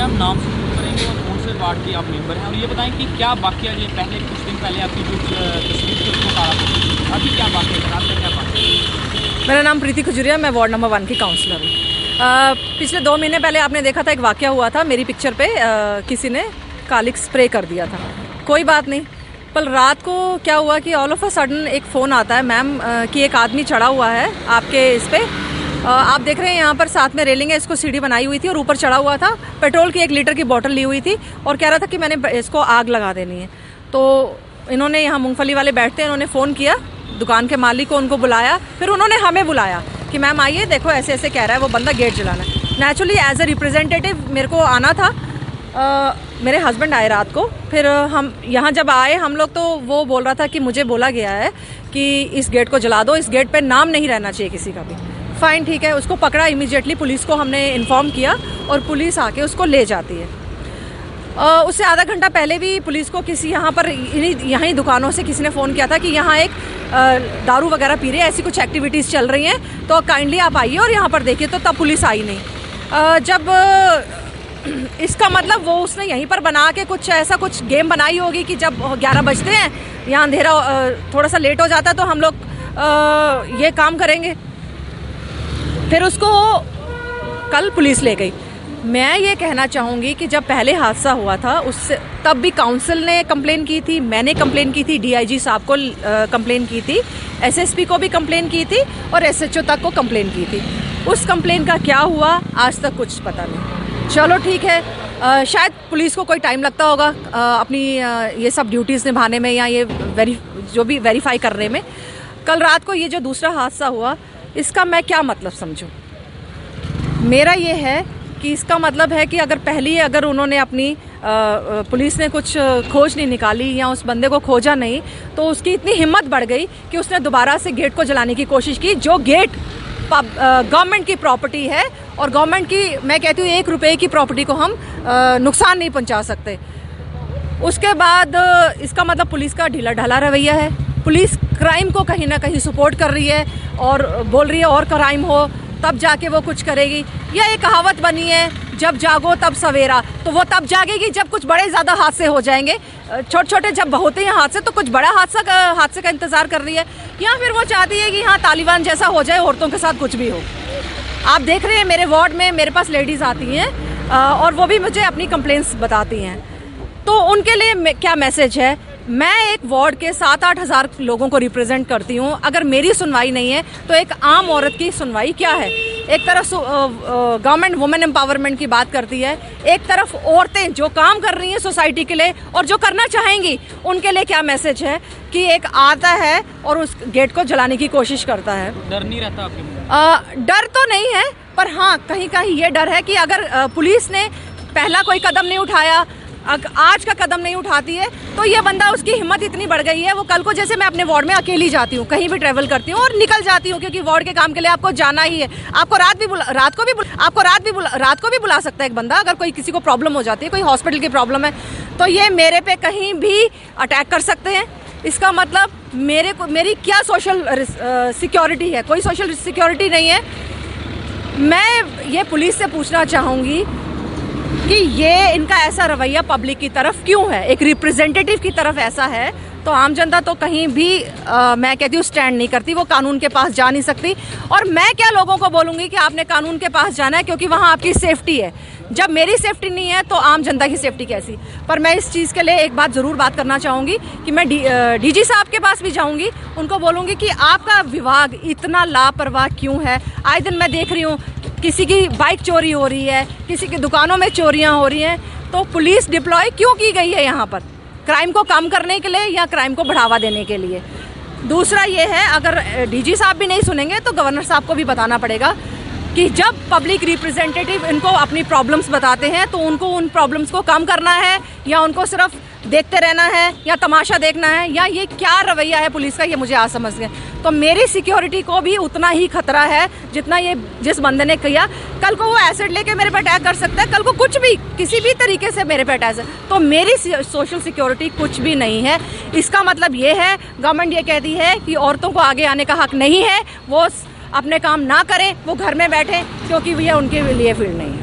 Ma'am नाम से शुरू करेंगे और कौन से वार्ड के आप मेंबर हैं, और ये बताएं कि क्या वाकया, ये पहले कुछ दिन पहले आपकी जो तस्वीर थी उसको काला पड़ी, अभी क्या वाकया है, आपका क्या बात है? मेरा नाम प्रीति खजुरिया, मैं वार्ड नंबर 1 की काउंसलर हूँ। पिछले 2 महीने पहले आपने देखा था एक वाकया हुआ था, मेरी पिक्चर पे किसी ने कालिक स्प्रे कर दिया था। कोई बात नहीं, पर रात को क्या हुआ कि ऑल ऑफ अ सडन एक फ़ोन आता है मैम कि एक आदमी चढ़ा हुआ है आपके इस पे, आप देख रहे हैं यहाँ पर साथ में रेलिंग है, इसको सीढ़ी बनाई हुई थी और ऊपर चढ़ा हुआ था, पेट्रोल की 1 लीटर की बोतल ली हुई थी और कह रहा था कि मैंने इसको आग लगा देनी है। तो इन्होंने, यहाँ मूंगफली वाले बैठते हैं, इन्होंने फ़ोन किया दुकान के मालिक को, उनको बुलाया, फिर उन्होंने हमें बुलाया कि मैम आइए देखो ऐसे ऐसे कह रहा है वो बंदा, गेट जलाना है। नेचुरली एज ए रिप्रेजेंटेटिव मेरे को आना था, मेरे हस्बैंड आए रात को, फिर हम यहाँ जब आए हम लोग, तो वो बोल रहा था कि मुझे बोला गया है कि इस गेट को जला दो, इस गेट पे नाम नहीं रहना चाहिए किसी का भी। फाइन, ठीक है, उसको पकड़ा इमीडिएटली, पुलिस को हमने इन्फॉर्म किया और पुलिस आके उसको ले जाती है। उससे आधा घंटा पहले भी पुलिस को किसी यहाँ पर यहीं दुकानों से किसी ने फ़ोन किया था कि यहाँ एक दारू वगैरह पी रहे हैं, ऐसी कुछ एक्टिविटीज़ चल रही हैं, तो काइंडली आप आइए और यहाँ पर देखिए। तो तब पुलिस आई नहीं। जब इसका मतलब वो उसने यहीं पर बना के कुछ ऐसा कुछ गेम बनाई होगी कि जब 11 बजते हैं, यहाँ अंधेरा थोड़ा सा लेट हो जाता है, तो हम लोग ये काम करेंगे। फिर उसको कल पुलिस ले गई। मैं ये कहना चाहूँगी कि जब पहले हादसा हुआ था उससे तब भी काउंसिल ने कंप्लेन की थी, मैंने कंप्लेन की थी, डीआईजी साहब को कंप्लेन की थी, एसएसपी को भी कंप्लेन की थी और एसएचओ तक को कंप्लेन की थी। उस कंप्लेन का क्या हुआ आज तक कुछ पता नहीं। चलो ठीक है, शायद पुलिस को कोई टाइम लगता होगा अपनी ये सब ड्यूटीज़ निभाने में या ये जो भी वेरीफाई करने में। कल रात को ये जो दूसरा हादसा हुआ, इसका मैं क्या मतलब समझूं? मेरा ये है कि इसका मतलब है कि अगर उन्होंने अपनी पुलिस ने कुछ खोज नहीं निकाली या उस बंदे को खोजा नहीं, तो उसकी इतनी हिम्मत बढ़ गई कि उसने दोबारा से गेट को जलाने की कोशिश की, जो गेट गवर्नमेंट की प्रॉपर्टी है और गवर्नमेंट की, मैं कहती हूँ 1 रुपये की प्रॉपर्टी को हम नुकसान नहीं पहुँचा सकते। उसके बाद इसका मतलब पुलिस का ढीला ढाला रवैया है। पुलिस क्राइम को कहीं ना कहीं सपोर्ट कर रही है और बोल रही है और क्राइम हो तब जाके वो कुछ करेगी। यह एक कहावत बनी है, जब जागो तब सवेरा, तो वो तब जागेगी जब कुछ बड़े ज़्यादा हादसे हो जाएंगे। छोटे छोटे जब होते हैं हादसे, तो कुछ बड़ा हादसे का इंतज़ार कर रही है, या फिर वो चाहती है कि हाँ तालिबान जैसा हो जाए, औरतों के साथ कुछ भी हो। आप देख रहे हैं मेरे वार्ड में मेरे पास लेडीज़ आती हैं और वो भी मुझे अपनी कंप्लेंट्स बताती हैं, तो उनके लिए क्या मैसेज है? मैं एक वार्ड के 7-8 हज़ार लोगों को रिप्रेजेंट करती हूँ। अगर मेरी सुनवाई नहीं है तो एक आम औरत की सुनवाई क्या है? एक तरफ गवर्नमेंट वुमेन एम्पावरमेंट की बात करती है, एक तरफ औरतें जो काम कर रही हैं सोसाइटी के लिए और जो करना चाहेंगी, उनके लिए क्या मैसेज है कि एक आता है और उस गेट को जलाने की कोशिश करता है। डर नहीं रहता आपके? डर तो नहीं है, पर हाँ कहीं कहीं ये डर है कि अगर पुलिस ने पहला कोई कदम नहीं उठाया, आज का कदम नहीं उठाती है, तो ये बंदा, उसकी हिम्मत इतनी बढ़ गई है, वो कल को, जैसे मैं अपने वार्ड में अकेली जाती हूँ, कहीं भी ट्रैवल करती हूँ और निकल जाती हूँ, क्योंकि वार्ड के काम के लिए आपको जाना ही है। आपको रात को भी बुला सकता है एक बंदा, अगर कोई किसी को प्रॉब्लम हो जाती है, कोई हॉस्पिटल की प्रॉब्लम है, तो ये मेरे पे कहीं भी अटैक कर सकते हैं। इसका मतलब मेरी क्या सोशल सिक्योरिटी है? कोई सोशल सिक्योरिटी नहीं है। मैं ये पुलिस से पूछना चाहूँगी कि ये इनका ऐसा रवैया पब्लिक की तरफ क्यों है? एक रिप्रेजेंटेटिव की तरफ ऐसा है, तो आम जनता तो कहीं भी मैं कहती हूँ स्टैंड नहीं करती, वो कानून के पास जा नहीं सकती। और मैं क्या लोगों को बोलूँगी कि आपने कानून के पास जाना है, क्योंकि वहाँ आपकी सेफ्टी है। जब मेरी सेफ्टी नहीं है तो आम जनता की सेफ्टी कैसी? पर मैं इस चीज़ के लिए एक बात ज़रूर बात करना चाहूँगी कि मैं डीजी साहब के पास भी जाऊँगी, उनको बोलूँगी कि आपका विभाग इतना लापरवाह क्यों है? आए दिन मैं देख रही हूँ किसी की बाइक चोरी हो रही है, किसी की दुकानों में चोरियां हो रही हैं, तो पुलिस डिप्लॉय क्यों की गई है यहाँ पर? क्राइम को कम करने के लिए या क्राइम को बढ़ावा देने के लिए? दूसरा ये है, अगर डीजी साहब भी नहीं सुनेंगे तो गवर्नर साहब को भी बताना पड़ेगा कि जब पब्लिक रिप्रेजेंटेटिव इनको अपनी प्रॉब्लम्स बताते हैं, तो उनको उन प्रॉब्लम्स को कम करना है या उनको सिर्फ देखते रहना है या तमाशा देखना है, या ये क्या रवैया है पुलिस का, ये मुझे आज समझ गए। तो मेरी सिक्योरिटी को भी उतना ही खतरा है जितना ये जिस बंदे ने किया। कल को वो एसिड लेके मेरे पे अटैक कर सकता है, कल को कुछ भी किसी भी तरीके से मेरे पे अटैक। तो मेरी सोशल सिक्योरिटी कुछ भी नहीं है। इसका मतलब ये है, गवर्नमेंट ये कहती है कि औरतों को आगे आने का हक नहीं है, वो अपने काम ना करें, वो घर में बैठें, क्योंकि ये उनके लिए फील्ड नहीं है।